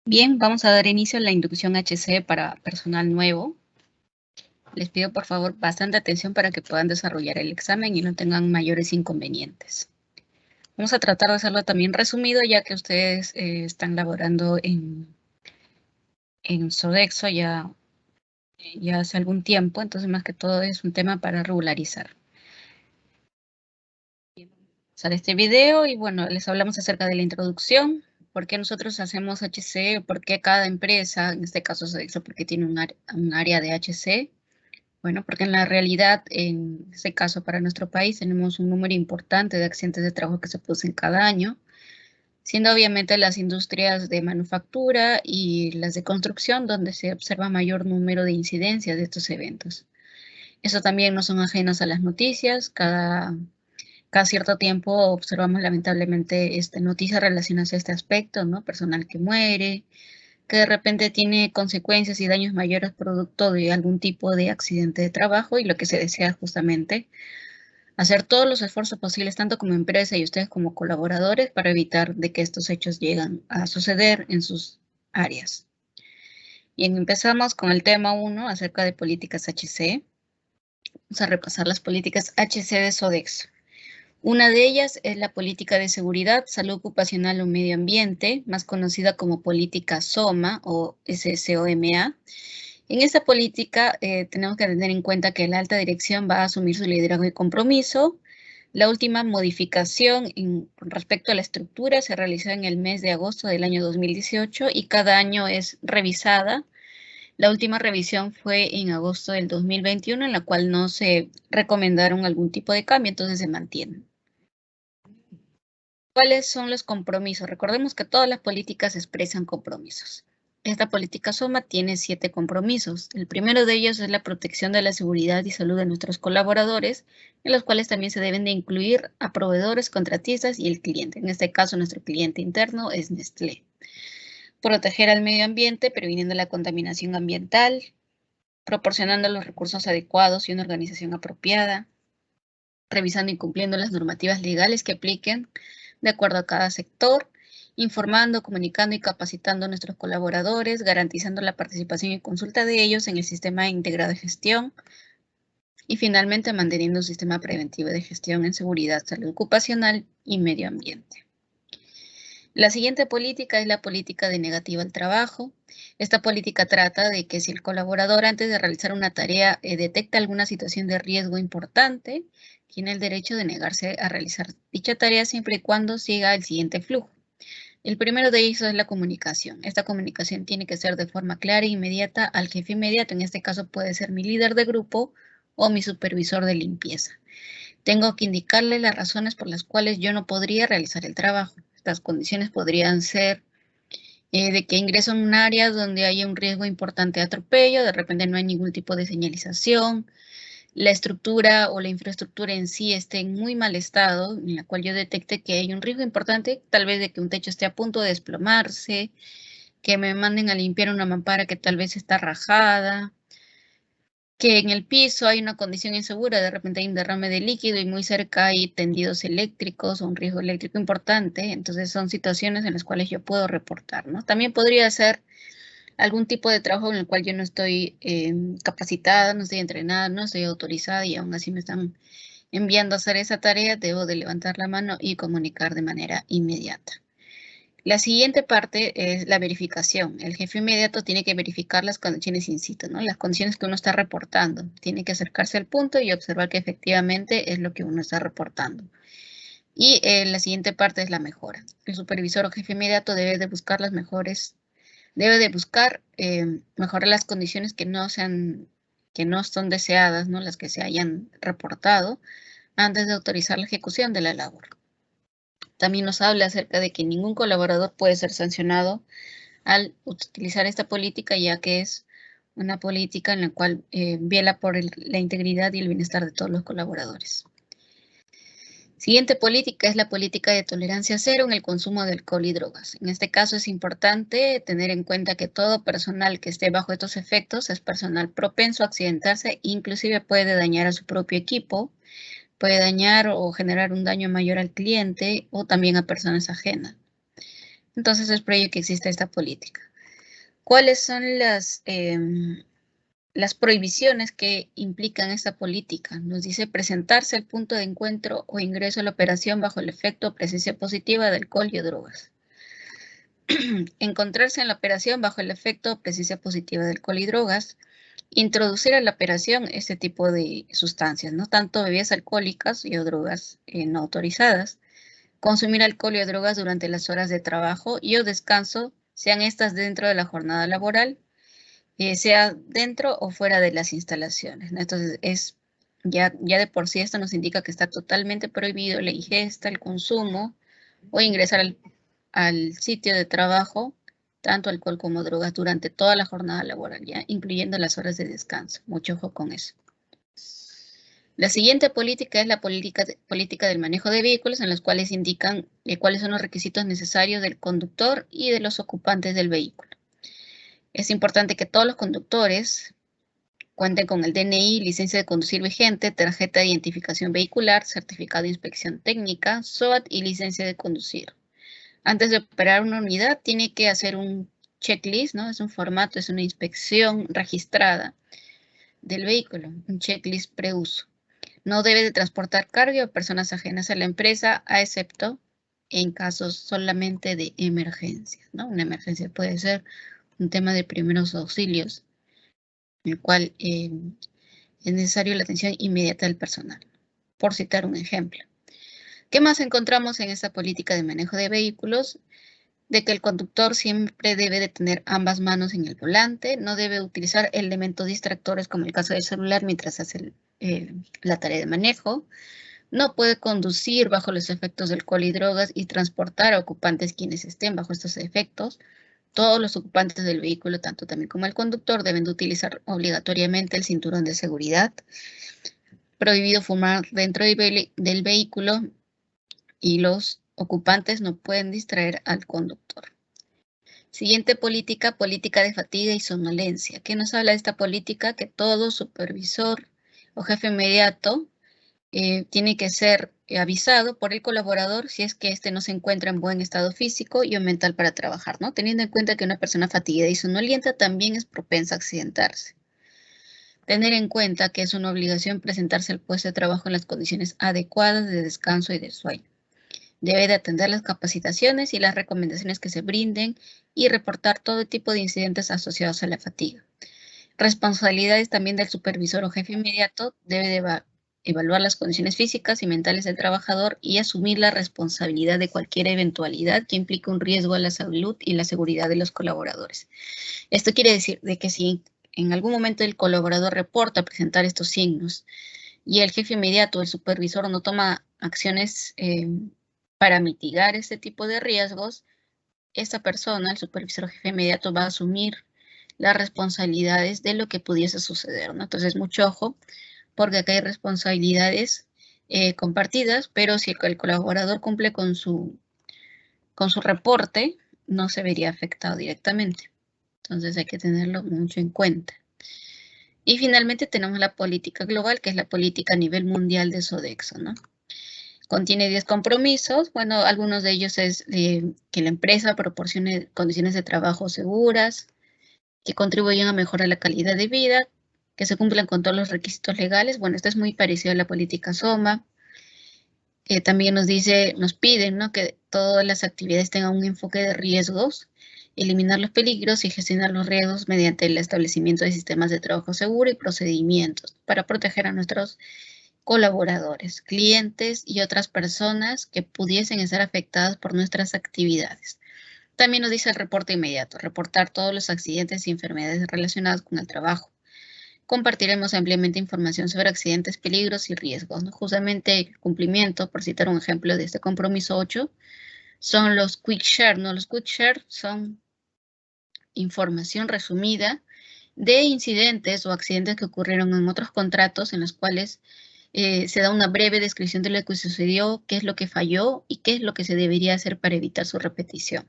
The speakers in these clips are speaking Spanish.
Bien, vamos a dar inicio a la inducción HC para personal nuevo. Les pido por favor bastante atención para que puedan desarrollar el examen y no tengan mayores inconvenientes. Vamos a tratar de hacerlo también resumido, ya que ustedes están laborando en Sodexo ya hace algún tiempo, entonces más que todo es un tema para regularizar. Sale este video y bueno, les hablamos acerca de la introducción, por qué nosotros hacemos HC, por qué cada empresa, en este caso Sodexo, porque tiene un área de HC. Bueno, porque en la realidad, en este caso para nuestro país, tenemos un número importante de accidentes de trabajo que se producen cada año, siendo obviamente las industrias de manufactura y las de construcción donde se observa mayor número de incidencias de estos eventos. Eso también no son ajenos a las noticias. Cada cierto tiempo observamos lamentablemente noticias relacionadas a este aspecto, ¿no? Personal que muere, que de repente tiene consecuencias y daños mayores producto de algún tipo de accidente de trabajo, y lo que se desea es justamente hacer todos los esfuerzos posibles, tanto como empresa y ustedes como colaboradores, para evitar de que estos hechos lleguen a suceder en sus áreas. Bien, empezamos con el tema 1 acerca de políticas HC. Vamos a repasar las políticas HC de Sodexo. Una de ellas es la política de seguridad, salud ocupacional o medio ambiente, más conocida como política SOMA o SSOMA. En esta política tenemos que tener en cuenta que la alta dirección va a asumir su liderazgo y compromiso. La última modificación con respecto a la estructura se realizó en el mes de agosto del año 2018 y cada año es revisada. La última revisión fue en agosto del 2021, en la cual no se recomendaron algún tipo de cambio, entonces se mantienen. ¿Cuáles son los compromisos? Recordemos que todas las políticas expresan compromisos. Esta política SOMA tiene 7 compromisos. El primero de ellos es la protección de la seguridad y salud de nuestros colaboradores, en los cuales también se deben de incluir a proveedores, contratistas y el cliente. En este caso, nuestro cliente interno es Nestlé. Proteger al medio ambiente, previniendo la contaminación ambiental, proporcionando los recursos adecuados y una organización apropiada, revisando y cumpliendo las normativas legales que apliquen de acuerdo a cada sector, informando, comunicando y capacitando a nuestros colaboradores, garantizando la participación y consulta de ellos en el sistema integrado de gestión y finalmente manteniendo un sistema preventivo de gestión en seguridad, salud ocupacional y medio ambiente. La siguiente política es la política de negativa al trabajo. Esta política trata de que si el colaborador antes de realizar una tarea detecta alguna situación de riesgo importante, tiene el derecho de negarse a realizar dicha tarea siempre y cuando siga el siguiente flujo. El primero de ellos es la comunicación. Esta comunicación tiene que ser de forma clara e inmediata al jefe inmediato. En este caso puede ser mi líder de grupo o mi supervisor de limpieza. Tengo que indicarle las razones por las cuales yo no podría realizar el trabajo. Estas condiciones podrían ser de que ingreso en un área donde haya un riesgo importante de atropello, de repente no hay ningún tipo de señalización, la estructura o la infraestructura en sí esté en muy mal estado, en la cual yo detecte que hay un riesgo importante, tal vez de que un techo esté a punto de desplomarse, que me manden a limpiar una mampara que tal vez está rajada, que en el piso hay una condición insegura, de repente hay un derrame de líquido y muy cerca hay tendidos eléctricos o un riesgo eléctrico importante. Entonces son situaciones en las cuales yo puedo reportar, ¿no? También podría ser algún tipo de trabajo en el cual yo no estoy capacitada, no estoy entrenada, no estoy autorizada y aún así me están enviando a hacer esa tarea. Debo de levantar la mano y comunicar de manera inmediata. La siguiente parte es la verificación. El jefe inmediato tiene que verificar las condiciones in situ, ¿no? Las condiciones que uno está reportando. Tiene que acercarse al punto y observar que efectivamente es lo que uno está reportando. Y la siguiente parte es la mejora. El supervisor o jefe inmediato debe de buscar mejorar las condiciones que no son deseadas, ¿no? Las que se hayan reportado antes de autorizar la ejecución de la labor. También nos habla acerca de que ningún colaborador puede ser sancionado al utilizar esta política, ya que es una política en la cual vela por la integridad y el bienestar de todos los colaboradores. Siguiente política es la política de tolerancia cero en el consumo de alcohol y drogas. En este caso es importante tener en cuenta que todo personal que esté bajo estos efectos es personal propenso a accidentarse, inclusive puede dañar a su propio equipo, puede dañar o generar un daño mayor al cliente o también a personas ajenas. Entonces es por ello que existe esta política. ¿Cuáles son las prohibiciones que implican esta política? Nos dice presentarse al punto de encuentro o ingreso a la operación bajo el efecto o presencia positiva de alcohol y o drogas. Encontrarse en la operación bajo el efecto o presencia positiva de alcohol y drogas. Introducir a la operación este tipo de sustancias, ¿no? Tanto bebidas alcohólicas y o drogas no autorizadas. Consumir alcohol y o drogas durante las horas de trabajo y o descanso, sean estas dentro de la jornada laboral, sea dentro o fuera de las instalaciones, ¿no? Entonces, ya de por sí esto nos indica que está totalmente prohibido la ingesta, el consumo o ingresar al sitio de trabajo, tanto alcohol como drogas, durante toda la jornada laboral, ya, incluyendo las horas de descanso. Mucho ojo con eso. La siguiente política es la política del manejo de vehículos, en los cuales indican cuáles son los requisitos necesarios del conductor y de los ocupantes del vehículo. Es importante que todos los conductores cuenten con el DNI, licencia de conducir vigente, tarjeta de identificación vehicular, certificado de inspección técnica, SOAT y licencia de conducir. Antes de operar una unidad, tiene que hacer un checklist, ¿no? Es un formato, es una inspección registrada del vehículo, un checklist preuso. No debe de transportar carga o personas ajenas a la empresa, a excepto en casos solamente de emergencia, ¿no? Una emergencia puede ser un tema de primeros auxilios, en el cual es necesario la atención inmediata del personal, por citar un ejemplo. ¿Qué más encontramos en esta política de manejo de vehículos? De que el conductor siempre debe de tener ambas manos en el volante, no debe utilizar elementos distractores como el caso del celular mientras hace la tarea de manejo, no puede conducir bajo los efectos del alcohol y drogas y transportar a ocupantes quienes estén bajo estos efectos. Todos los ocupantes del vehículo, tanto también como el conductor, deben de utilizar obligatoriamente el cinturón de seguridad. Prohibido fumar dentro del vehículo y los ocupantes no pueden distraer al conductor. Siguiente política, política de fatiga y somnolencia. ¿Qué nos habla de esta política? Que todo supervisor o jefe inmediato tiene que ser avisado por el colaborador si es que éste no se encuentra en buen estado físico y o mental para trabajar, ¿no? Teniendo en cuenta que una persona fatigada y somnolienta también es propensa a accidentarse. Tener en cuenta que es una obligación presentarse al puesto de trabajo en las condiciones adecuadas de descanso y de sueño. Debe de atender las capacitaciones y las recomendaciones que se brinden y reportar todo tipo de incidentes asociados a la fatiga. Responsabilidades también del supervisor o jefe inmediato. Debe de evaluar las condiciones físicas y mentales del trabajador y asumir la responsabilidad de cualquier eventualidad que implique un riesgo a la salud y la seguridad de los colaboradores. Esto quiere decir de que si en algún momento el colaborador reporta presentar estos signos y el jefe inmediato, el supervisor, no toma acciones para mitigar este tipo de riesgos, esta persona, el supervisor o jefe inmediato, va a asumir las responsabilidades de lo que pudiese suceder, ¿no? Entonces, mucho ojo, porque acá hay responsabilidades compartidas, pero si el colaborador cumple con su reporte, no se vería afectado directamente. Entonces, hay que tenerlo mucho en cuenta. Y finalmente tenemos la política global, que es la política a nivel mundial de Sodexo, ¿no? Contiene 10 compromisos. Bueno, algunos de ellos es que la empresa proporcione condiciones de trabajo seguras, que contribuyan a mejorar la calidad de vida, que se cumplan con todos los requisitos legales. Bueno, esto es muy parecido a la política SOMA. También nos piden, ¿no?, que todas las actividades tengan un enfoque de riesgos, eliminar los peligros y gestionar los riesgos mediante el establecimiento de sistemas de trabajo seguro y procedimientos para proteger a nuestros colaboradores, clientes y otras personas que pudiesen estar afectadas por nuestras actividades. También nos dice el reporte inmediato, reportar todos los accidentes y enfermedades relacionadas con el trabajo. Compartiremos ampliamente información sobre accidentes, peligros y riesgos, ¿no? Justamente el cumplimiento, por citar un ejemplo de este compromiso 8, son los quick share, ¿no? Los quick share son información resumida de incidentes o accidentes que ocurrieron en otros contratos en los cuales se da una breve descripción de lo que sucedió, qué es lo que falló y qué es lo que se debería hacer para evitar su repetición.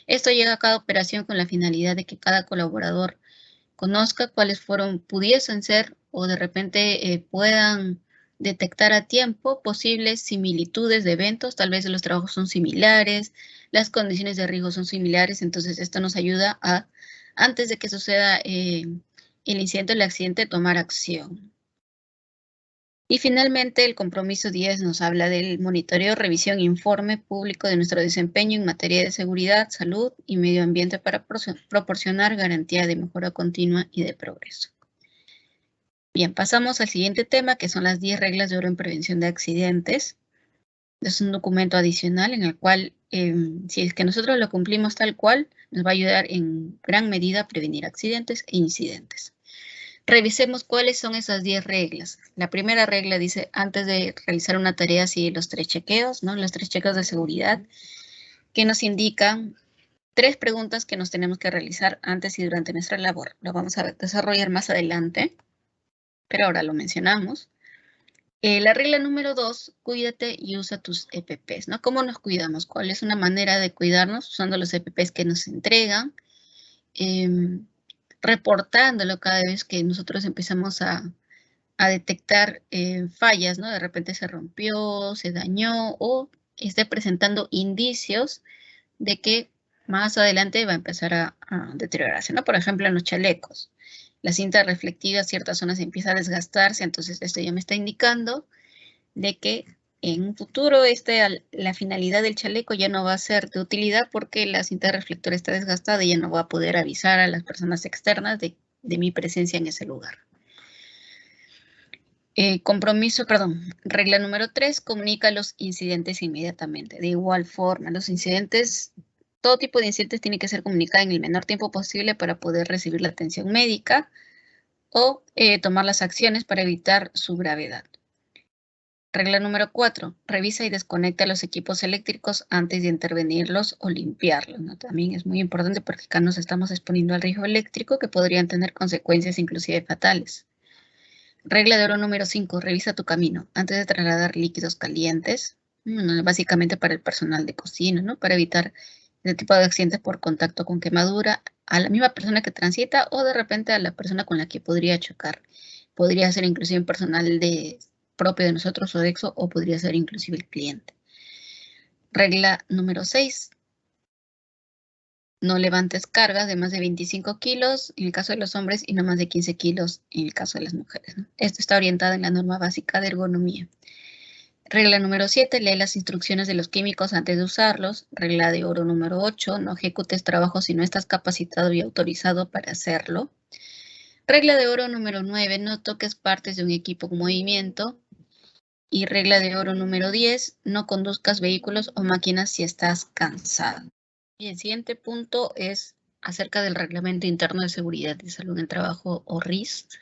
Esto llega a cada operación con la finalidad de que cada colaborador conozca cuáles pudiesen ser o de repente puedan detectar a tiempo posibles similitudes de eventos. Tal vez los trabajos son similares, las condiciones de riesgo son similares, entonces esto nos ayuda a antes de que suceda el incidente o el accidente, tomar acción. Y finalmente, el compromiso 10 nos habla del monitoreo, revisión e informe público de nuestro desempeño en materia de seguridad, salud y medio ambiente para proporcionar garantía de mejora continua y de progreso. Bien, pasamos al siguiente tema, que son las 10 reglas de oro en prevención de accidentes. Es un documento adicional en el cual, si es que nosotros lo cumplimos tal cual, nos va a ayudar en gran medida a prevenir accidentes e incidentes. Revisemos cuáles son esas 10 reglas. La primera regla dice, antes de realizar una tarea, sigue los 3 chequeos, ¿no? Los 3 chequeos de seguridad, que nos indican 3 preguntas que nos tenemos que realizar antes y durante nuestra labor. Lo vamos a desarrollar más adelante, pero ahora lo mencionamos. La regla número 2, cuídate y usa tus EPPs, ¿no? ¿Cómo nos cuidamos? ¿Cuál es una manera de cuidarnos? Usando los EPPs que nos entregan, reportándolo cada vez que nosotros empezamos a detectar fallas, ¿no? De repente se rompió, se dañó o esté presentando indicios de que más adelante va a empezar a deteriorarse, ¿no? Por ejemplo, en los chalecos. La cinta reflectiva, ciertas zonas empieza a desgastarse, entonces esto ya me está indicando de que en un futuro la finalidad del chaleco ya no va a ser de utilidad porque la cinta reflectora está desgastada y ya no va a poder avisar a las personas externas de mi presencia en ese lugar. Regla número 3, comunica los incidentes inmediatamente. De igual forma, los incidentes, todo tipo de incidentes tiene que ser comunicado en el menor tiempo posible para poder recibir la atención médica o tomar las acciones para evitar su gravedad. Regla número 4, revisa y desconecta los equipos eléctricos antes de intervenirlos o limpiarlos, ¿no? También es muy importante porque acá nos estamos exponiendo al riesgo eléctrico que podrían tener consecuencias inclusive fatales. Regla de oro número 5, revisa tu camino antes de trasladar líquidos calientes, básicamente para el personal de cocina, ¿no? Para evitar este tipo de accidentes por contacto con quemadura a la misma persona que transita o de repente a la persona con la que podría chocar. Podría ser inclusive un personal propio de nosotros, Sodexo, o podría ser inclusive el cliente. Regla número 6. No levantes cargas de más de 25 kilos en el caso de los hombres y no más de 15 kilos en el caso de las mujeres, ¿no? Esto está orientado en la norma básica de ergonomía. Regla número 7. Lee las instrucciones de los químicos antes de usarlos. Regla de oro número 8. No ejecutes trabajo si no estás capacitado y autorizado para hacerlo. Regla de oro número 9. No toques partes de un equipo en movimiento. Y regla de oro número 10, no conduzcas vehículos o máquinas si estás cansado. Y el siguiente punto es acerca del Reglamento Interno de Seguridad y Salud en el Trabajo, o RIST.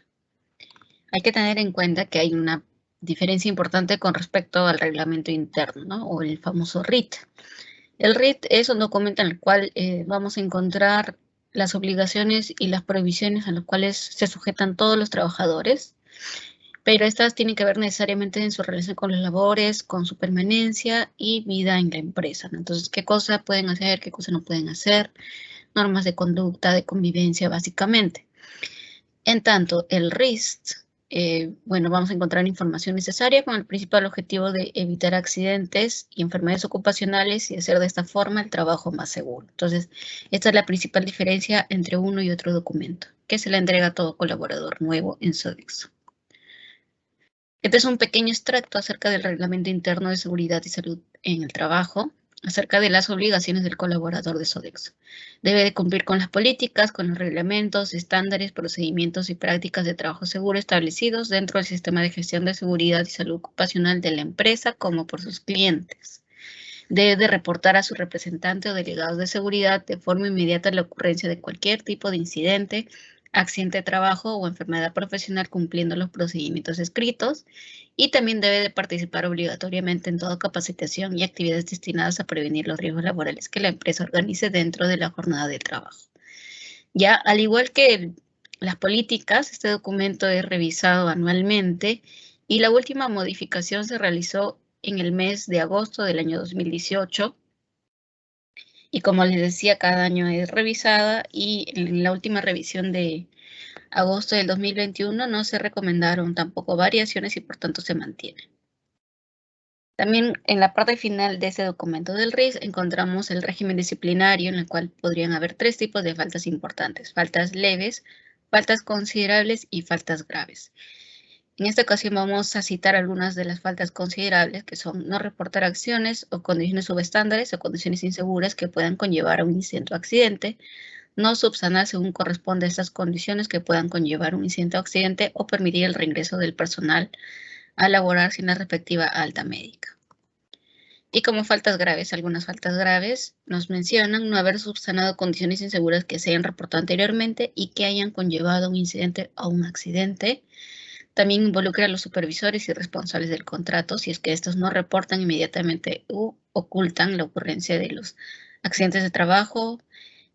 Hay que tener en cuenta que hay una diferencia importante con respecto al reglamento interno, ¿no? O el famoso RIT. El RIT es un documento en el cual vamos a encontrar las obligaciones y las prohibiciones a las cuales se sujetan todos los trabajadores, pero estas tienen que ver necesariamente en su relación con las labores, con su permanencia y vida en la empresa, ¿no? Entonces, ¿qué cosas pueden hacer, qué cosas no pueden hacer? Normas de conducta, de convivencia, básicamente. En tanto, el RIST, vamos a encontrar información necesaria con el principal objetivo de evitar accidentes y enfermedades ocupacionales y hacer de esta forma el trabajo más seguro. Entonces, esta es la principal diferencia entre uno y otro documento, que se le entrega a todo colaborador nuevo en Sodexo. Este es un pequeño extracto acerca del Reglamento Interno de Seguridad y Salud en el Trabajo, acerca de las obligaciones del colaborador de Sodexo. Debe de cumplir con las políticas, con los reglamentos, estándares, procedimientos y prácticas de trabajo seguro establecidos dentro del sistema de gestión de seguridad y salud ocupacional de la empresa como por sus clientes. Debe de reportar a su representante o delegado de seguridad de forma inmediata la ocurrencia de cualquier tipo de incidente, accidente de trabajo o enfermedad profesional cumpliendo los procedimientos escritos, y también debe de participar obligatoriamente en toda capacitación y actividades destinadas a prevenir los riesgos laborales que la empresa organice dentro de la jornada de trabajo. Ya, al igual que las políticas, este documento es revisado anualmente y la última modificación se realizó en el mes de agosto del año 2018. Y como les decía, cada año es revisada y en la última revisión de agosto del 2021 no se recomendaron tampoco variaciones y por tanto se mantiene. También en la parte final de ese documento del RIS encontramos el régimen disciplinario, en el cual podrían haber 3 tipos de faltas importantes: faltas leves, faltas considerables y faltas graves. En esta ocasión vamos a citar algunas de las faltas considerables, que son no reportar acciones o condiciones subestándares o condiciones inseguras que puedan conllevar a un incidente o accidente, no subsanar según corresponde a estas condiciones que puedan conllevar un incidente o accidente, o permitir el reingreso del personal a laborar sin la respectiva alta médica. Y como faltas graves, algunas faltas graves nos mencionan no haber subsanado condiciones inseguras que se hayan reportado anteriormente y que hayan conllevado un incidente o un accidente. También involucra a los supervisores y responsables del contrato si es que estos no reportan inmediatamente u ocultan la ocurrencia de los accidentes de trabajo,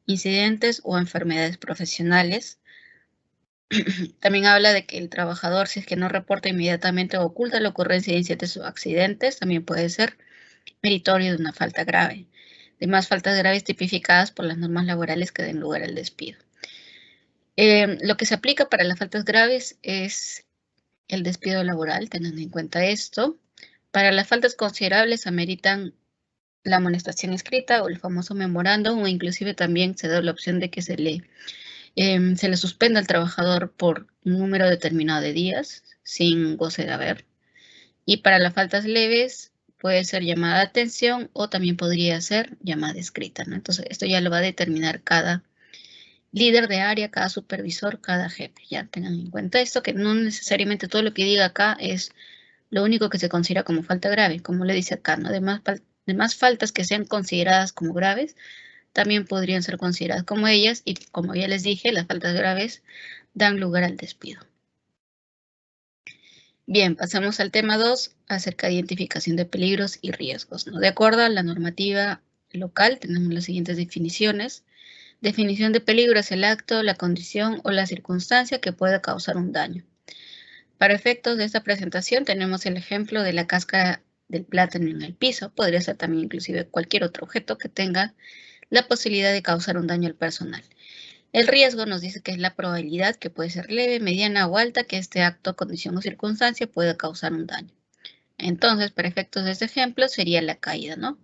incidentes o enfermedades profesionales. También habla de que el trabajador, si es que no reporta inmediatamente o oculta la ocurrencia de incidentes o accidentes, también puede ser meritorio de una falta grave. Además, faltas graves tipificadas por las normas laborales que den lugar al despido. Lo que se aplica para las faltas graves es el despido laboral, teniendo en cuenta esto. Para las faltas considerables ameritan la amonestación escrita o el famoso memorándum, o inclusive también se da la opción de que se le suspenda al trabajador por un número determinado de días sin goce de haber. Y para las faltas leves puede ser llamada de atención o también podría ser llamada escrita, ¿no? Entonces esto ya lo va a determinar cada líder de área, cada supervisor, cada jefe. Ya tengan en cuenta esto, que no necesariamente todo lo que diga acá es lo único que se considera como falta grave, como le dice acá, ¿no? Demás faltas que sean consideradas como graves también podrían ser consideradas como ellas, y como ya les dije, las faltas graves dan lugar al despido. Bien, pasamos al tema 2, acerca de identificación de peligros y riesgos, ¿no? De acuerdo a la normativa local, tenemos las siguientes definiciones. Definición de peligro es el acto, la condición o la circunstancia que pueda causar un daño. Para efectos de esta presentación tenemos el ejemplo de la cáscara del plátano en el piso. Podría ser también inclusive cualquier otro objeto que tenga la posibilidad de causar un daño al personal. El riesgo nos dice que es la probabilidad, que puede ser leve, mediana o alta, que este acto, condición o circunstancia pueda causar un daño. Entonces, para efectos de este ejemplo sería la caída, ¿no?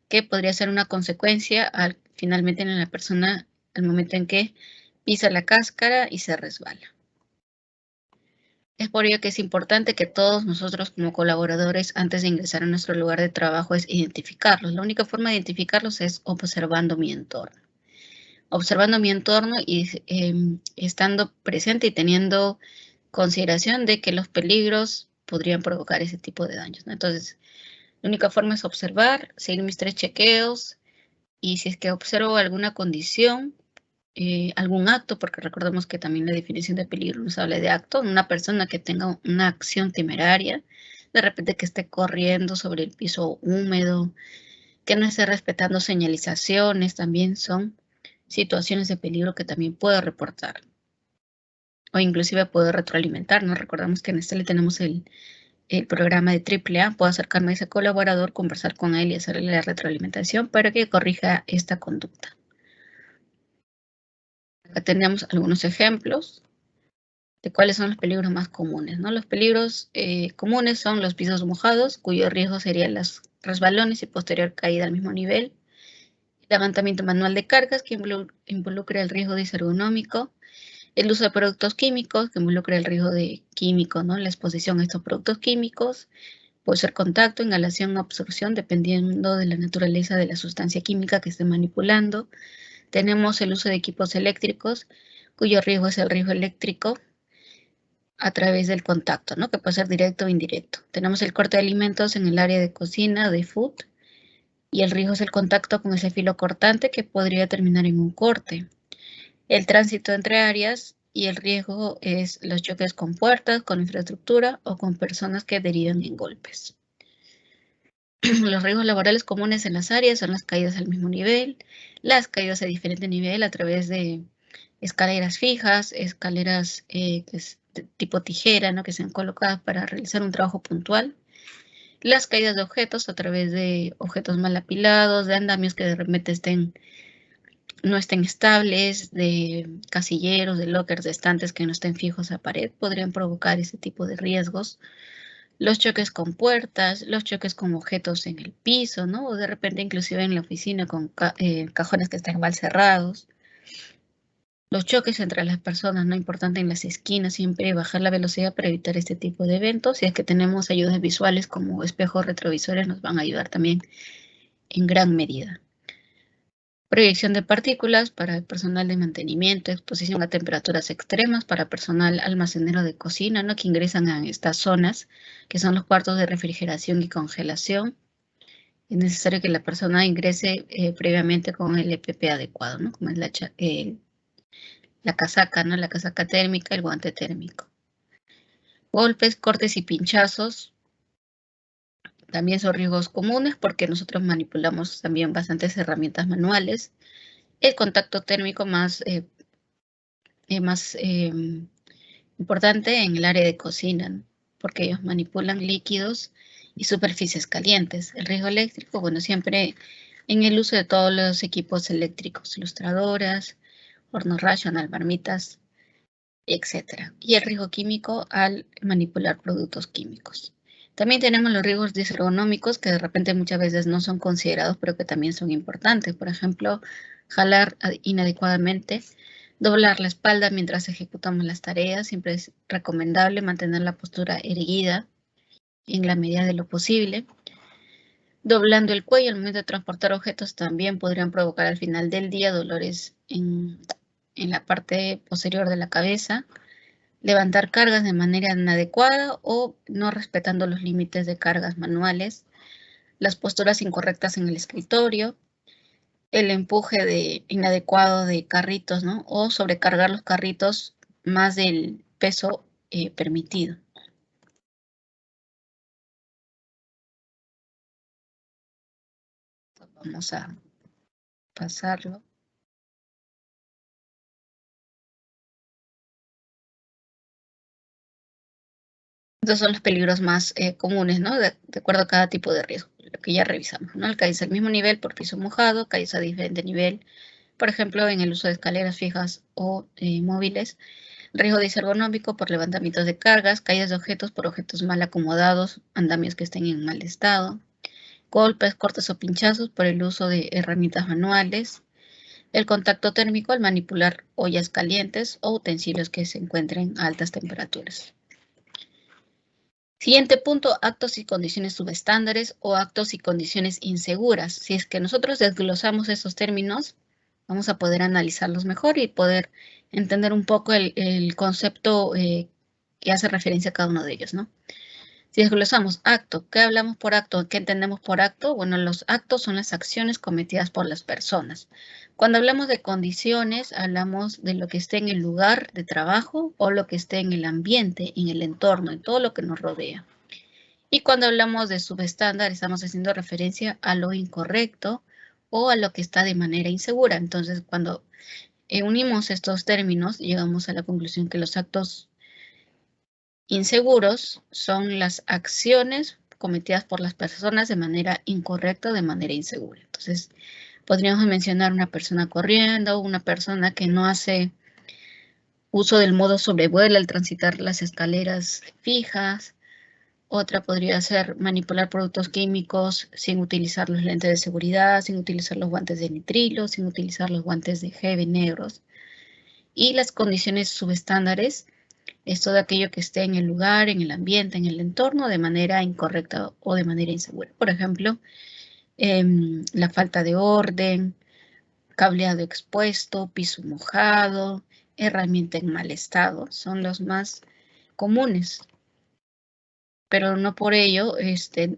Que podría ser una consecuencia finalmente en la persona al momento en que pisa la cáscara y se resbala. Es por ello que es importante que todos nosotros como colaboradores, antes de ingresar a nuestro lugar de trabajo, es identificarlos. La única forma de identificarlos es observando mi entorno. Observando mi entorno y estando presente y teniendo consideración de que los peligros podrían provocar ese tipo de daños, ¿no? Entonces, la única forma es observar, seguir mis 3 chequeos, y si es que observo alguna condición, algún acto, porque recordemos que también la definición de peligro nos habla de acto, una persona que tenga una acción temeraria, de repente que esté corriendo sobre el piso húmedo, que no esté respetando señalizaciones, también son situaciones de peligro que también puedo reportar. O inclusive puedo retroalimentar, ¿no? Recordamos que en le tenemos el programa de AAA, puedo acercarme a ese colaborador, conversar con él y hacerle la retroalimentación para que corrija esta conducta. Acá tenemos algunos ejemplos de cuáles son los peligros más comunes, ¿no? Los peligros comunes son los pisos mojados, cuyo riesgo serían los resbalones y posterior caída al mismo nivel. Levantamiento manual de cargas, que involucra el riesgo disergonómico. El uso de productos químicos, que involucra el riesgo de químico, ¿no? La exposición a estos productos químicos. Puede ser contacto, inhalación o absorción, dependiendo de la naturaleza de la sustancia química que esté manipulando. Tenemos el uso de equipos eléctricos, cuyo riesgo es el riesgo eléctrico a través del contacto, ¿no? Que puede ser directo o indirecto. Tenemos el corte de alimentos en el área de cocina, de food, y el riesgo es el contacto con ese filo cortante que podría terminar en un corte. El tránsito entre áreas, y el riesgo es los choques con puertas, con infraestructura o con personas que derivan en golpes. Los riesgos laborales comunes en las áreas son las caídas al mismo nivel, las caídas a diferente nivel a través de escaleras fijas, escaleras tipo tijera, ¿no? Que sean colocadas para realizar un trabajo puntual. Las caídas de objetos a través de objetos mal apilados, de andamios que de repente no estén estables, de casilleros, de lockers, de estantes que no estén fijos a pared, podrían provocar ese tipo de riesgos. Los choques con puertas, los choques con objetos en el piso, ¿no? O de repente inclusive en la oficina con cajones que están mal cerrados. Los choques entre las personas, ¿no? Importante en las esquinas, siempre bajar la velocidad para evitar este tipo de eventos. Si es que tenemos ayudas visuales como espejos retrovisores, nos van a ayudar también en gran medida. Proyección de partículas para el personal de mantenimiento, exposición a temperaturas extremas para personal almacenero de cocina, ¿no? Que ingresan a estas zonas, que son los cuartos de refrigeración y congelación. Es necesario que la persona ingrese previamente con el EPP adecuado, ¿no? Como es la casaca, ¿no? La casaca térmica, el guante térmico. Golpes, cortes y pinchazos también son riesgos comunes porque nosotros manipulamos también bastantes herramientas manuales. El contacto térmico más importante en el área de cocina, ¿no? Porque ellos manipulan líquidos y superficies calientes. El riesgo eléctrico, bueno, siempre en el uso de todos los equipos eléctricos, ilustradoras, hornos rational, marmitas, etc. Y el riesgo químico al manipular productos químicos. También tenemos los riesgos disergonómicos que de repente muchas veces no son considerados, pero que también son importantes. Por ejemplo, jalar inadecuadamente, doblar la espalda mientras ejecutamos las tareas. Siempre es recomendable mantener la postura erguida en la medida de lo posible. Doblando el cuello al momento de transportar objetos también podrían provocar al final del día dolores en la parte posterior de la cabeza. Levantar cargas de manera inadecuada o no respetando los límites de cargas manuales, las posturas incorrectas en el escritorio, el empuje inadecuado de carritos, ¿no? O sobrecargar los carritos más del peso permitido. Vamos a pasarlo. Estos son los peligros más comunes, ¿no? De acuerdo a cada tipo de riesgo, lo que ya revisamos, ¿no? El caerse al mismo nivel por piso mojado, caerse a diferente nivel, por ejemplo, en el uso de escaleras fijas o móviles, riesgo disergonómico por levantamientos de cargas, caídas de objetos por objetos mal acomodados, andamios que estén en mal estado, golpes, cortes o pinchazos por el uso de herramientas manuales, el contacto térmico al manipular ollas calientes o utensilios que se encuentren a altas temperaturas. Siguiente punto, actos y condiciones subestándares o actos y condiciones inseguras. Si es que nosotros desglosamos esos términos, vamos a poder analizarlos mejor y poder entender un poco el concepto que hace referencia a cada uno de ellos, ¿no? Si desglosamos acto, ¿qué hablamos por acto? ¿Qué entendemos por acto? Bueno, los actos son las acciones cometidas por las personas. Cuando hablamos de condiciones, hablamos de lo que esté en el lugar de trabajo o lo que esté en el ambiente, en el entorno, en todo lo que nos rodea. Y cuando hablamos de subestándar, estamos haciendo referencia a lo incorrecto o a lo que está de manera insegura. Entonces, cuando unimos estos términos, llegamos a la conclusión que los actos inseguros son las acciones cometidas por las personas de manera incorrecta o de manera insegura. Entonces, podríamos mencionar una persona corriendo, una persona que no hace uso del modo sobrevuelo al transitar las escaleras fijas. Otra podría ser manipular productos químicos sin utilizar los lentes de seguridad, sin utilizar los guantes de nitrilo, sin utilizar los guantes de heavy negros. Y las condiciones subestándares es todo aquello que esté en el lugar, en el ambiente, en el entorno de manera incorrecta o de manera insegura. Por ejemplo, la falta de orden, cableado expuesto, piso mojado, herramienta en mal estado, son los más comunes. Pero no por ello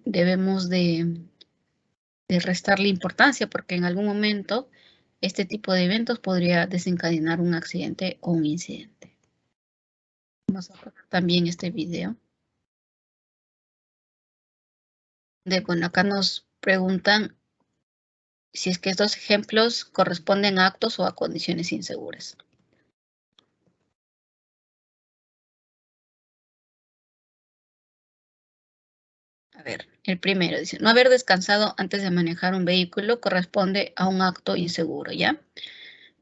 debemos de restarle importancia, porque en algún momento este tipo de eventos podría desencadenar un accidente o un incidente. Vamos a ver también este video. Bueno, acá nos preguntan si es que estos ejemplos corresponden a actos o a condiciones inseguras. A ver, el primero dice, no haber descansado antes de manejar un vehículo corresponde a un acto inseguro, ¿ya?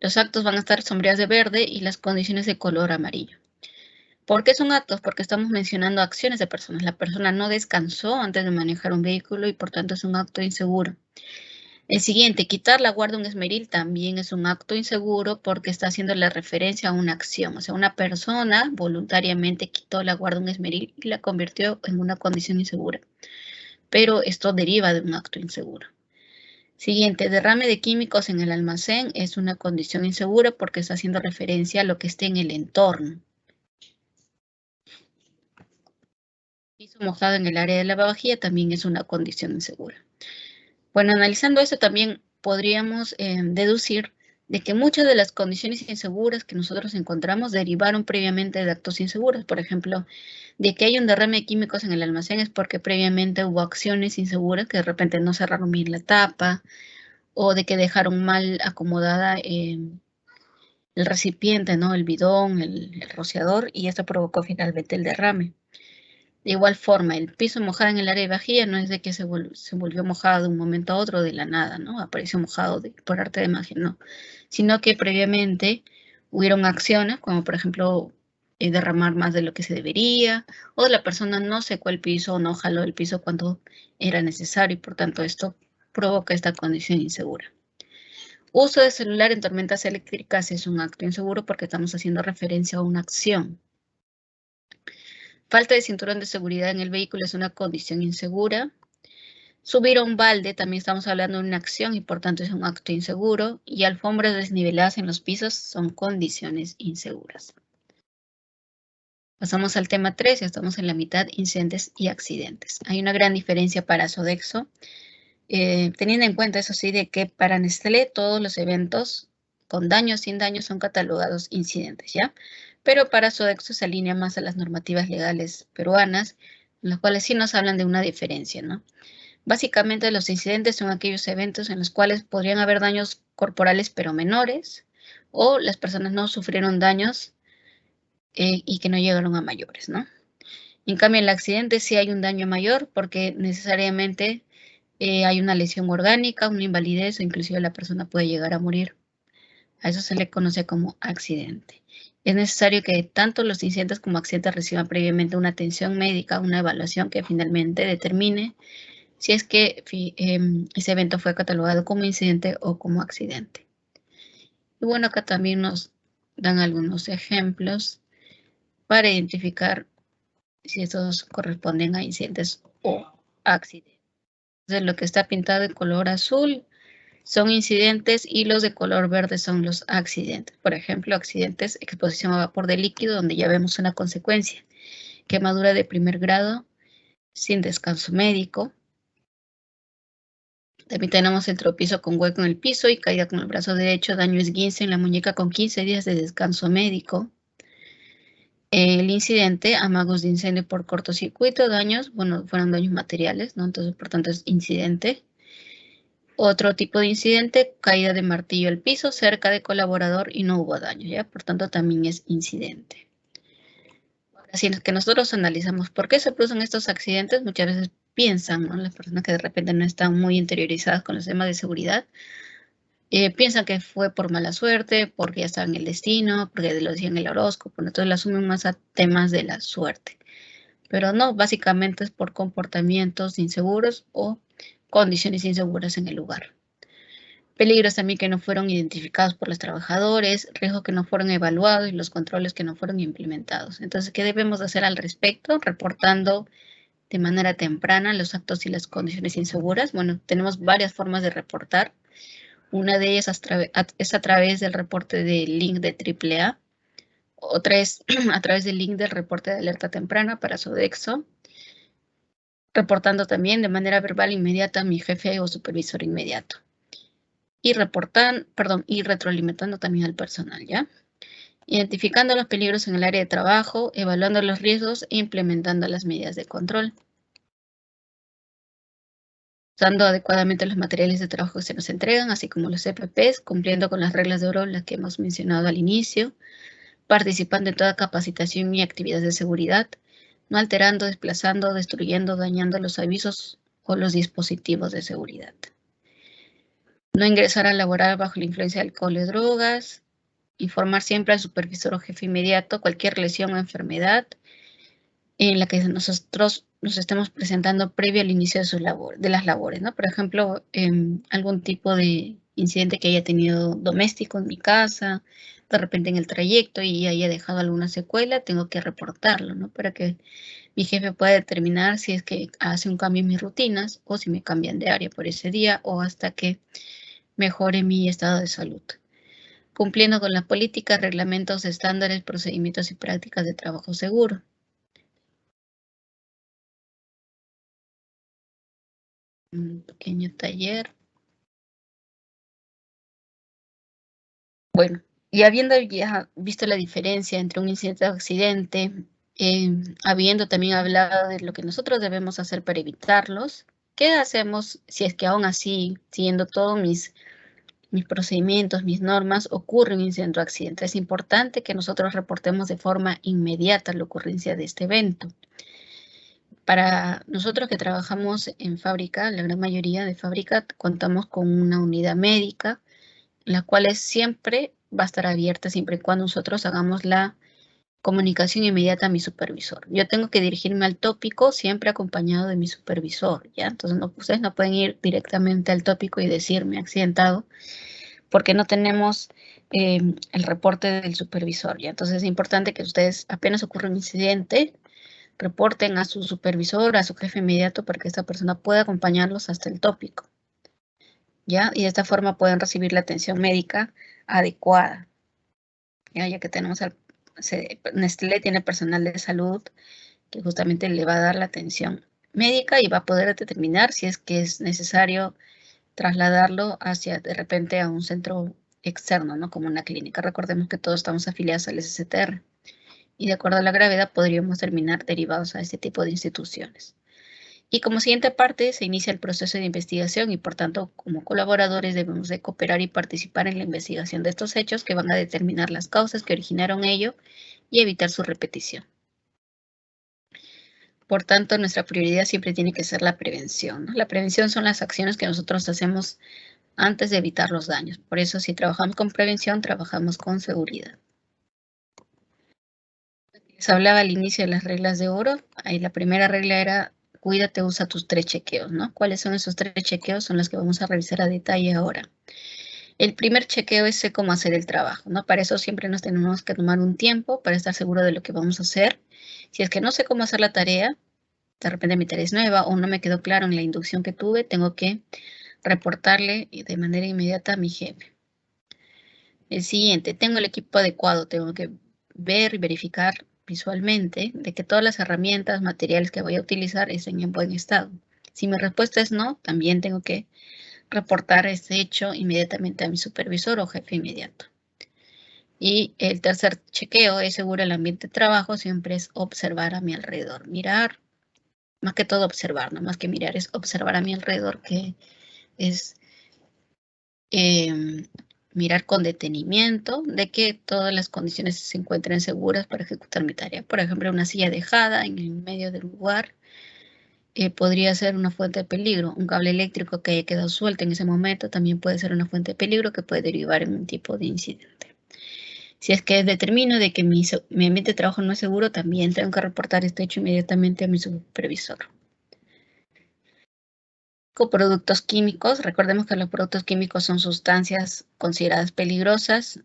Los actos van a estar sombreados de verde y las condiciones de color amarillo. ¿Por qué son actos? Porque estamos mencionando acciones de personas. La persona no descansó antes de manejar un vehículo y por tanto es un acto inseguro. El siguiente, quitar la guarda a un esmeril también es un acto inseguro porque está haciendo la referencia a una acción. O sea, una persona voluntariamente quitó la guarda a un esmeril y la convirtió en una condición insegura. Pero esto deriva de un acto inseguro. Siguiente, derrame de químicos en el almacén es una condición insegura porque está haciendo referencia a lo que esté en el entorno. Piso mojado en el área de lavavajilla también es una condición insegura. Bueno, analizando esto también podríamos deducir de que muchas de las condiciones inseguras que nosotros encontramos derivaron previamente de actos inseguros. Por ejemplo, de que hay un derrame de químicos en el almacén es porque previamente hubo acciones inseguras que de repente no cerraron bien la tapa o de que dejaron mal acomodada el recipiente, ¿no? El bidón, el rociador, y esto provocó finalmente el derrame. De igual forma, el piso mojado en el área de vajilla no es de que se volvió mojado de un momento a otro de la nada, ¿no? Apareció mojado por arte de magia, no. Sino que previamente hubieron acciones, como por ejemplo derramar más de lo que se debería, o la persona no secó el piso o no jaló el piso cuando era necesario y por tanto esto provoca esta condición insegura. Uso de celular en tormentas eléctricas es un acto inseguro porque estamos haciendo referencia a una acción. Falta de cinturón de seguridad en el vehículo es una condición insegura. Subir a un balde, también estamos hablando de una acción y por tanto es un acto inseguro. Y alfombras desniveladas en los pisos son condiciones inseguras. Pasamos al tema 3, ya estamos en la mitad, incidentes y accidentes. Hay una gran diferencia para Sodexo, teniendo en cuenta eso sí, de que para Nestlé todos los eventos con daño o sin daño son catalogados incidentes, ¿ya? Pero para Sodexo se alinea más a las normativas legales peruanas, en las cuales sí nos hablan de una diferencia, ¿no? Básicamente los incidentes son aquellos eventos en los cuales podrían haber daños corporales pero menores, o las personas no sufrieron daños y que no llegaron a mayores, ¿no? En cambio, en el accidente sí hay un daño mayor porque necesariamente hay una lesión orgánica, una invalidez o inclusive la persona puede llegar a morir. A eso se le conoce como accidente. Es necesario que tanto los incidentes como accidentes reciban previamente una atención médica, una evaluación que finalmente determine si es que ese evento fue catalogado como incidente o como accidente. Y bueno, acá también nos dan algunos ejemplos para identificar si estos corresponden a incidentes o accidentes. Entonces, lo que está pintado de color azul son incidentes y los de color verde son los accidentes. Por ejemplo, accidentes, exposición a vapor de líquido, donde ya vemos una consecuencia. Quemadura de primer grado sin descanso médico. También tenemos el tropiezo con hueco en el piso y caída con el brazo derecho, daño esguince en la muñeca con 15 días de descanso médico. El incidente, amagos de incendio por cortocircuito, daños, bueno, fueron daños materiales, ¿no? Entonces, por tanto, es incidente. Otro tipo de incidente, caída de martillo al piso cerca de colaborador y no hubo daño, ¿ya? Por tanto, también es incidente. Ahora, si es que nosotros analizamos por qué se producen estos accidentes, muchas veces piensan, ¿no? Las personas que de repente no están muy interiorizadas con los temas de seguridad, piensan que fue por mala suerte, porque ya estaba en el destino, porque lo decía en el horóscopo, entonces lo asumen más a temas de la suerte. Pero no, básicamente es por comportamientos inseguros o condiciones inseguras en el lugar. Peligros también que no fueron identificados por los trabajadores, riesgos que no fueron evaluados y los controles que no fueron implementados. Entonces, ¿qué debemos hacer al respecto? Reportando de manera temprana los actos y las condiciones inseguras. Bueno, tenemos varias formas de reportar. Una de ellas es a través del reporte del link de AAA. Otra es a través del link del reporte de alerta temprana para Sodexo. Reportando también de manera verbal inmediata a mi jefe o supervisor inmediato. Y retroalimentando también al personal, ¿ya? Identificando los peligros en el área de trabajo, evaluando los riesgos e implementando las medidas de control. Usando adecuadamente los materiales de trabajo que se nos entregan, así como los EPPs, cumpliendo con las reglas de oro, las que hemos mencionado al inicio, participando en toda capacitación y actividades de seguridad, no alterando, desplazando, destruyendo, dañando los avisos o los dispositivos de seguridad. No ingresar a laborar bajo la influencia de alcohol y drogas, informar siempre al supervisor o jefe inmediato cualquier lesión o enfermedad en la que nosotros nos estemos presentando previo al inicio de las labores, ¿no? Por ejemplo, algún tipo de incidente que haya tenido doméstico en mi casa, de repente en el trayecto y haya dejado alguna secuela, tengo que reportarlo, ¿no? Para que mi jefe pueda determinar si es que hace un cambio en mis rutinas o si me cambian de área por ese día o hasta que mejore mi estado de salud. Cumpliendo con las políticas, reglamentos, estándares, procedimientos y prácticas de trabajo seguro. Un pequeño taller. Bueno, y habiendo ya visto la diferencia entre un incidente o accidente, habiendo también hablado de lo que nosotros debemos hacer para evitarlos, ¿qué hacemos si es que aún así, siguiendo todos mis procedimientos, mis normas, ocurre un incidente o accidente? Es importante que nosotros reportemos de forma inmediata la ocurrencia de este evento. Para nosotros que trabajamos en fábrica, la gran mayoría de fábrica, contamos con una unidad médica, la cual siempre va a estar abierta siempre y cuando nosotros hagamos la comunicación inmediata a mi supervisor. Yo tengo que dirigirme al tópico siempre acompañado de mi supervisor, ¿ya? Entonces, ustedes no pueden ir directamente al tópico y decirme accidentado, porque no tenemos el reporte del supervisor, ¿ya? Entonces, es importante que ustedes, apenas ocurre un incidente, reporten a su supervisor, a su jefe inmediato, para que esta persona pueda acompañarlos hasta el tópico, ¿ya? Y de esta forma pueden recibir la atención médica adecuada, ¿ya? Ya que tenemos Nestlé tiene personal de salud que justamente le va a dar la atención médica y va a poder determinar si es que es necesario trasladarlo hacia, de repente, a un centro externo, ¿no? Como una clínica. Recordemos que todos estamos afiliados al SSTR y de acuerdo a la gravedad podríamos terminar derivados a este tipo de instituciones. Y como siguiente parte se inicia el proceso de investigación y por tanto como colaboradores debemos de cooperar y participar en la investigación de estos hechos que van a determinar las causas que originaron ello y evitar su repetición. Por tanto, nuestra prioridad siempre tiene que ser la prevención, ¿no? La prevención son las acciones que nosotros hacemos antes de evitar los daños. Por eso, si trabajamos con prevención, trabajamos con seguridad. Les hablaba al inicio de las reglas de oro. Ahí la primera regla era, cuídate, usa tus 3 chequeos, ¿no? ¿Cuáles son esos 3 chequeos? Son los que vamos a revisar a detalle ahora. El primer chequeo es sé cómo hacer el trabajo, ¿no? Para eso siempre nos tenemos que tomar un tiempo para estar seguro de lo que vamos a hacer. Si es que no sé cómo hacer la tarea, de repente mi tarea es nueva o no me quedó claro en la inducción que tuve, tengo que reportarle de manera inmediata a mi jefe. El siguiente, tengo el equipo adecuado, tengo que ver y verificar visualmente de que todas las herramientas, materiales que voy a utilizar estén en buen estado. Si mi respuesta es no, también tengo que reportar este hecho inmediatamente a mi supervisor o jefe inmediato. Y el tercer chequeo es seguro el ambiente de trabajo, siempre es observar a mi alrededor, mirar, más que todo observar, no más que mirar, es observar a mi alrededor, que es mirar con detenimiento de que todas las condiciones se encuentren seguras para ejecutar mi tarea. Por ejemplo, una silla dejada en el medio del lugar podría ser una fuente de peligro. Un cable eléctrico que haya quedado suelto en ese momento también puede ser una fuente de peligro que puede derivar en un tipo de incidente. Si es que determino de que mi ambiente de trabajo no es seguro, también tengo que reportar este hecho inmediatamente a mi supervisor. Productos químicos. Recordemos que los productos químicos son sustancias consideradas peligrosas,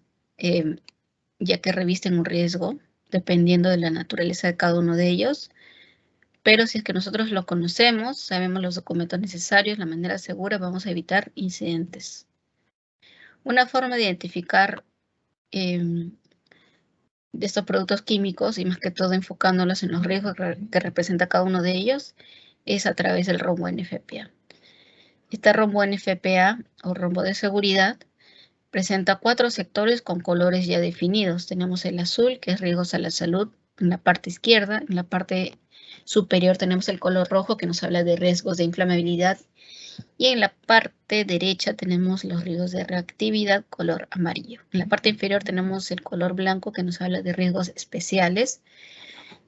ya que revisten un riesgo, dependiendo de la naturaleza de cada uno de ellos. Pero si es que nosotros lo conocemos, sabemos los documentos necesarios, la manera segura, vamos a evitar incidentes. Una forma de identificar de estos productos químicos, y más que todo enfocándolos en los riesgos que representa cada uno de ellos, es a través del rombo NFPA. Este rombo NFPA o rombo de seguridad presenta 4 sectores con colores ya definidos. Tenemos el azul, que es riesgos a la salud, en la parte izquierda. En la parte superior tenemos el color rojo, que nos habla de riesgos de inflamabilidad. Y en la parte derecha tenemos los riesgos de reactividad, color amarillo. En la parte inferior tenemos el color blanco, que nos habla de riesgos especiales.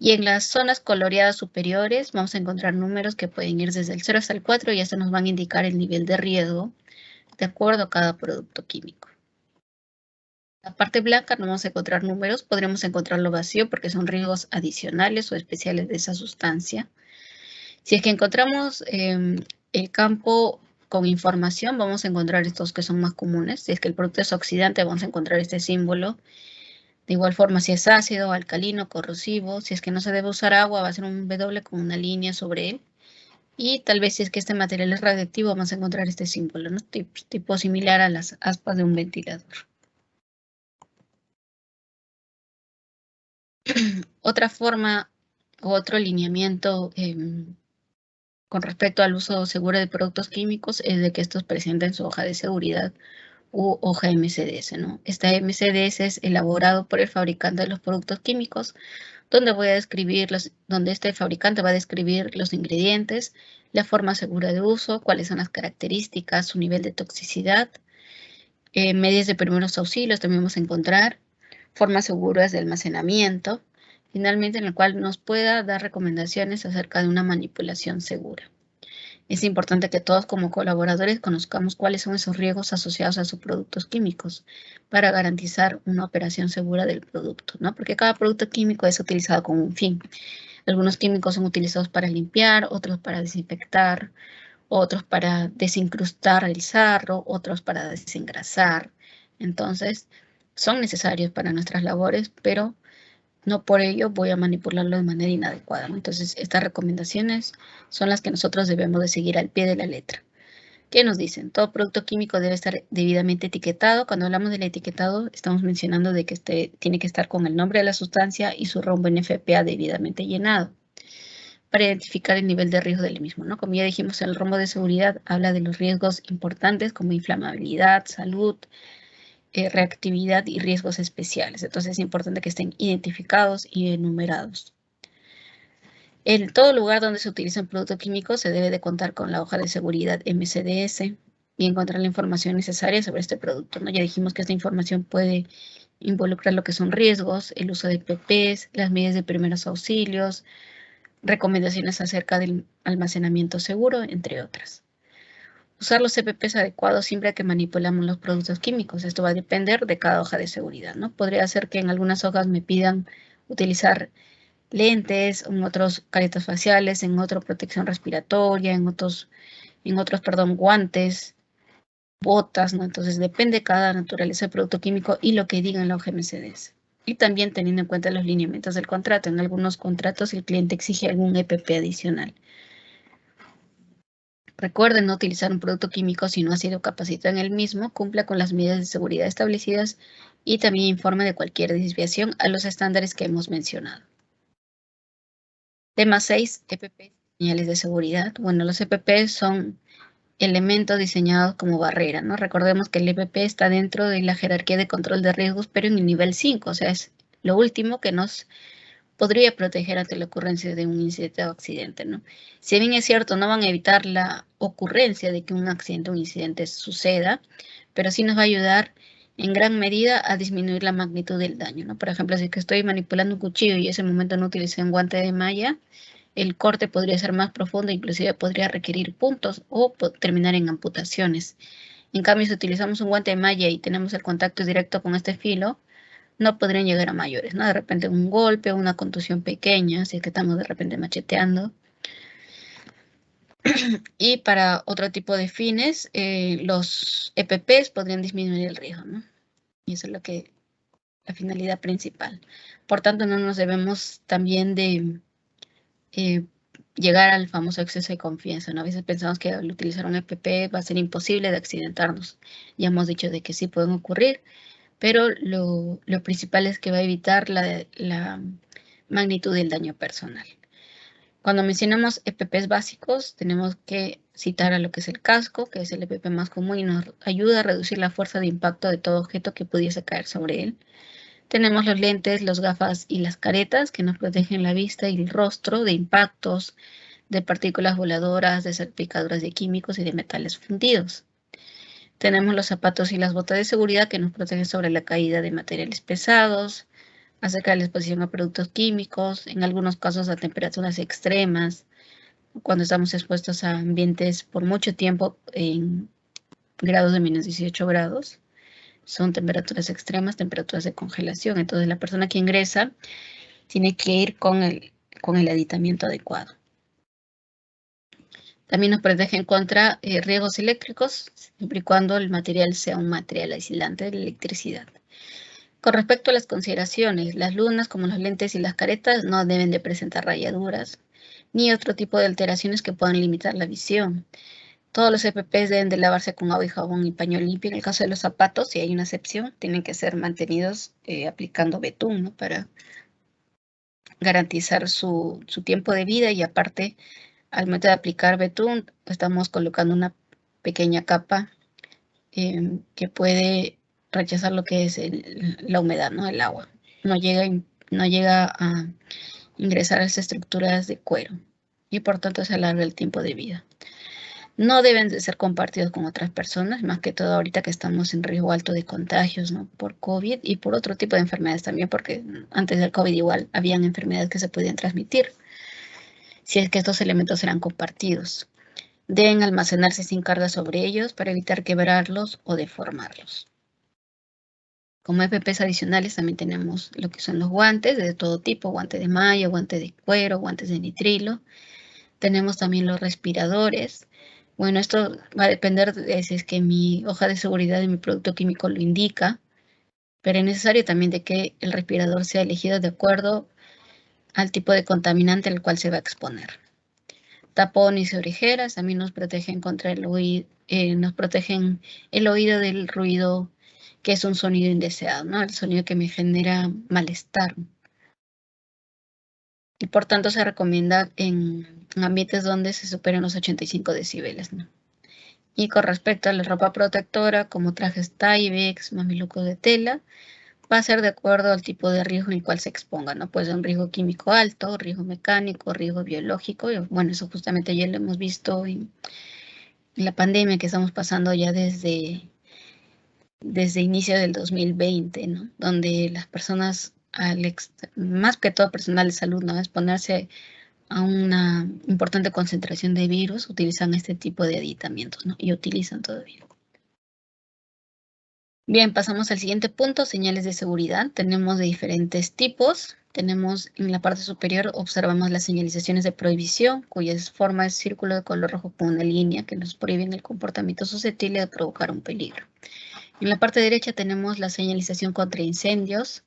Y en las zonas coloreadas superiores vamos a encontrar números que pueden ir desde el 0 hasta el 4 y esto nos van a indicar el nivel de riesgo de acuerdo a cada producto químico. La parte blanca no vamos a encontrar números, podremos encontrarlo vacío porque son riesgos adicionales o especiales de esa sustancia. Si es que encontramos el campo con información, vamos a encontrar estos que son más comunes. Si es que el producto es oxidante, vamos a encontrar este símbolo. De igual forma, si es ácido, alcalino, corrosivo. Si es que no se debe usar agua, va a ser un W con una línea sobre él. Y tal vez si es que este material es radiactivo, vamos a encontrar este símbolo, ¿no? Tipo similar a las aspas de un ventilador. Otra forma u otro lineamiento con respecto al uso seguro de productos químicos es de que estos presenten su hoja de seguridad u hoja MCDS, ¿no? Esta MCDS es elaborado por el fabricante de los productos químicos, donde donde este fabricante va a describir los ingredientes, la forma segura de uso, cuáles son las características, su nivel de toxicidad, medidas de primeros auxilios también vamos a encontrar, formas seguras de almacenamiento, finalmente en el cual nos pueda dar recomendaciones acerca de una manipulación segura. Es importante que todos como colaboradores conozcamos cuáles son esos riesgos asociados a sus productos químicos para garantizar una operación segura del producto, ¿no? Porque cada producto químico es utilizado con un fin. Algunos químicos son utilizados para limpiar, otros para desinfectar, otros para desincrustar el sarro, otros para desengrasar. Entonces, son necesarios para nuestras labores, pero no por ello voy a manipularlo de manera inadecuada, ¿no? Entonces, estas recomendaciones son las que nosotros debemos de seguir al pie de la letra. ¿Qué nos dicen? Todo producto químico debe estar debidamente etiquetado. Cuando hablamos del etiquetado, estamos mencionando de que tiene que estar con el nombre de la sustancia y su rombo NFPA debidamente llenado para identificar el nivel de riesgo del mismo, ¿no? Como ya dijimos, el rombo de seguridad habla de los riesgos importantes como inflamabilidad, salud, reactividad y riesgos especiales. Entonces es importante que estén identificados y enumerados. En todo lugar donde se utiliza un producto químico se debe de contar con la hoja de seguridad MCDS y encontrar la información necesaria sobre este producto, ¿no? Ya dijimos que esta información puede involucrar lo que son riesgos, el uso de PPs, las medidas de primeros auxilios, recomendaciones acerca del almacenamiento seguro, entre otras. Usar los EPPs adecuados siempre que manipulamos los productos químicos. Esto va a depender de cada hoja de seguridad, ¿no? Podría ser que en algunas hojas me pidan utilizar lentes, en otros caretas faciales, en otro protección respiratoria, en otros, guantes, botas, ¿no? Entonces depende cada naturaleza del producto químico y lo que diga en la hoja MCDS. Y también teniendo en cuenta los lineamientos del contrato. En algunos contratos el cliente exige algún EPP adicional. Recuerden no utilizar un producto químico si no ha sido capacitado en el mismo, cumpla con las medidas de seguridad establecidas y también informe de cualquier desviación a los estándares que hemos mencionado. Tema 6, EPP, señales de seguridad. Bueno, los EPP son elementos diseñados como barrera, ¿no? Recordemos que el EPP está dentro de la jerarquía de control de riesgos, pero en el nivel 5, o sea, es lo último que nos podría proteger ante la ocurrencia de un incidente o accidente, ¿no? Si bien es cierto, no van a evitar la ocurrencia de que un accidente o un incidente suceda, pero sí nos va a ayudar en gran medida a disminuir la magnitud del daño, ¿no? Por ejemplo, si es que estoy manipulando un cuchillo y en ese momento no utilicé un guante de malla, el corte podría ser más profundo, inclusive podría requerir puntos o terminar en amputaciones. En cambio, si utilizamos un guante de malla y tenemos el contacto directo con este filo, no podrían llegar a mayores, ¿no? De repente un golpe, una contusión pequeña, si es que estamos de repente macheteando. Y para otro tipo de fines, los EPPs podrían disminuir el riesgo, ¿no? Y eso es la finalidad principal. Por tanto, no nos debemos también de llegar al famoso exceso de confianza, ¿no? A veces pensamos que al utilizar un EPP va a ser imposible de accidentarnos. Ya hemos dicho de que sí pueden ocurrir, pero lo principal es que va a evitar la magnitud del daño personal. Cuando mencionamos EPPs básicos, tenemos que citar a lo que es el casco, que es el EPP más común y nos ayuda a reducir la fuerza de impacto de todo objeto que pudiese caer sobre él. Tenemos los lentes, las gafas y las caretas que nos protegen la vista y el rostro de impactos, de partículas voladoras, de salpicaduras de químicos y de metales fundidos. Tenemos los zapatos y las botas de seguridad que nos protegen sobre la caída de materiales pesados, acerca de la exposición a productos químicos, en algunos casos a temperaturas extremas, cuando estamos expuestos a ambientes por mucho tiempo en grados de menos 18 grados. son temperaturas extremas, temperaturas de congelación. Entonces la persona que ingresa tiene que ir con el aditamiento adecuado. También nos protegen contra riesgos eléctricos, siempre y cuando el material sea un material aislante de la electricidad. Con respecto a las consideraciones, las lunas, como los lentes y las caretas, no deben de presentar rayaduras, ni otro tipo de alteraciones que puedan limitar la visión. Todos los EPPs deben de lavarse con agua y jabón y paño limpio. En el caso de los zapatos, si hay una excepción, tienen que ser mantenidos aplicando betún, ¿no? Para garantizar su tiempo de vida, y aparte, al momento de aplicar betún, estamos colocando una pequeña capa que puede rechazar lo que es la humedad, ¿no? El agua. No llega a ingresar a esas estructuras de cuero y por tanto se alarga el tiempo de vida. No deben de ser compartidos con otras personas, más que todo ahorita que estamos en riesgo alto de contagios, ¿no? Por COVID y por otro tipo de enfermedades también, porque antes del COVID igual habían enfermedades que se podían transmitir, si es que estos elementos eran compartidos. Deben almacenarse sin carga sobre ellos para evitar quebrarlos o deformarlos. Como EPPs adicionales también tenemos lo que son los guantes de todo tipo, guantes de malla, guantes de cuero, guantes de nitrilo. Tenemos también los respiradores. Bueno, esto va a depender de si es que mi hoja de seguridad de mi producto químico lo indica, pero es necesario también de que el respirador sea elegido de acuerdo al tipo de contaminante al cual se va a exponer. Tapones y orejeras también nos protegen contra el oído, nos protegen el oído del ruido, que es un sonido indeseado, ¿no? El sonido que me genera malestar. Y por tanto se recomienda en ambientes donde se superen los 85 decibeles, ¿no? Y con respecto a la ropa protectora, como trajes Tyvek, mamelucos de tela, va a ser de acuerdo al tipo de riesgo en el cual se exponga, ¿no? Puede ser un riesgo químico alto, riesgo mecánico, riesgo biológico. Y bueno, eso justamente ya lo hemos visto en la pandemia que estamos pasando ya desde inicio del 2020, ¿no? Donde las personas, más que todo personal de salud, ¿no? Exponerse a una importante concentración de virus, utilizan este tipo de aditamientos, ¿no? Y utilizan todavía. Bien, pasamos al siguiente punto, señales de seguridad. Tenemos de diferentes tipos. Tenemos en la parte superior, observamos las señalizaciones de prohibición, cuya forma es círculo de color rojo con una línea que nos prohíben el comportamiento susceptible de provocar un peligro. En la parte derecha tenemos la señalización contra incendios,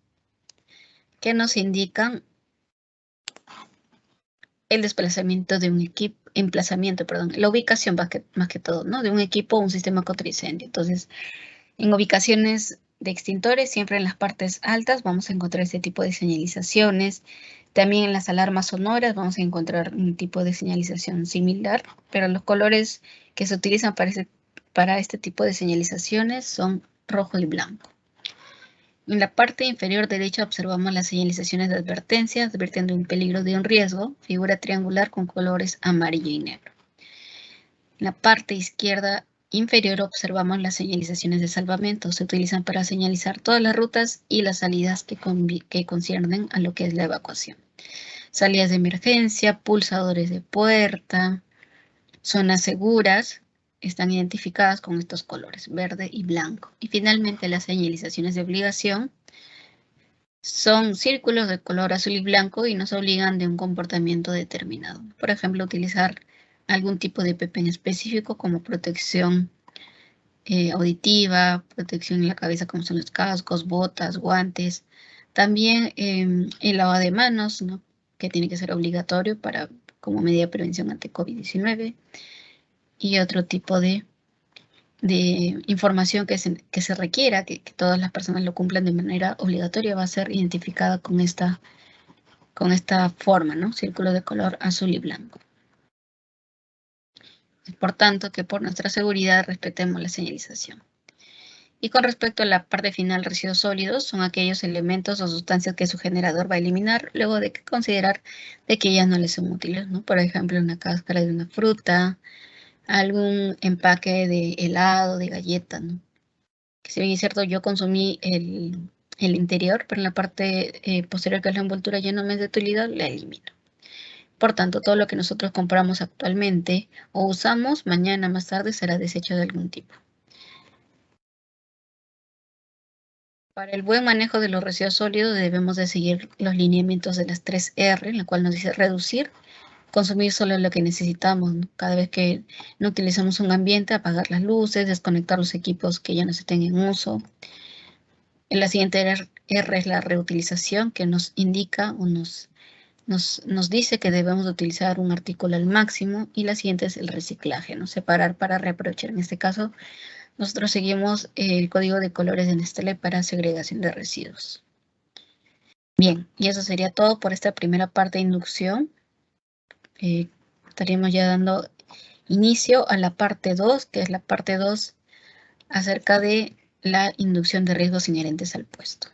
que nos indican el desplazamiento de un equipo, la ubicación más que todo, ¿no? De un equipo o un sistema contra incendio. Entonces, en ubicaciones de extintores, siempre en las partes altas vamos a encontrar este tipo de señalizaciones. También en las alarmas sonoras vamos a encontrar un tipo de señalización similar, pero los colores que se utilizan para este tipo de señalizaciones son rojo y blanco. En la parte inferior derecha observamos las señalizaciones de advertencia, advirtiendo un peligro de un riesgo, figura triangular con colores amarillo y negro. En la parte izquierda inferior observamos las señalizaciones de salvamento. Se utilizan para señalizar todas las rutas y las salidas que conciernen a lo que es la evacuación. Salidas de emergencia, pulsadores de puerta, zonas seguras, están identificadas con estos colores, verde y blanco. Y finalmente las señalizaciones de obligación son círculos de color azul y blanco y nos obligan de un comportamiento determinado. Por ejemplo, utilizar algún tipo de EPP en específico como protección auditiva, protección en la cabeza como son los cascos, botas, guantes. También el lavado de manos, ¿no? Que tiene que ser obligatorio como medida de prevención ante COVID-19. Y otro tipo de información que se requiera, que todas las personas lo cumplan de manera obligatoria, va a ser identificada con esta forma, ¿no? Círculo de color azul y blanco. Es por tanto que por nuestra seguridad respetemos la señalización. Y con respecto a la parte final, residuos sólidos son aquellos elementos o sustancias que su generador va a eliminar luego de considerar de que ya no les son útiles, ¿no? Por ejemplo, una cáscara de una fruta, algún empaque de helado, de galleta, ¿no? Que si bien es cierto, yo consumí el interior, pero en la parte posterior, que es la envoltura, ya no me es de utilidad, la elimino. Por tanto, todo lo que nosotros compramos actualmente o usamos, mañana más tarde será desecho de algún tipo. Para el buen manejo de los residuos sólidos debemos de seguir los lineamientos de las 3R, en la cual nos dice reducir, consumir solo lo que necesitamos, ¿no? Cada vez que no utilizamos un ambiente, apagar las luces, desconectar los equipos que ya no se tengan en uso. La siguiente R es la reutilización, que nos indica o nos dice que debemos de utilizar un artículo al máximo. Y la siguiente es el reciclaje, ¿no? Separar para reaprovechar. En este caso, nosotros seguimos el código de colores de Nestlé para segregación de residuos. Bien, y eso sería todo por esta primera parte de inducción. Estaríamos ya dando inicio a la parte 2, que es la parte 2 acerca de la inducción de riesgos inherentes al puesto.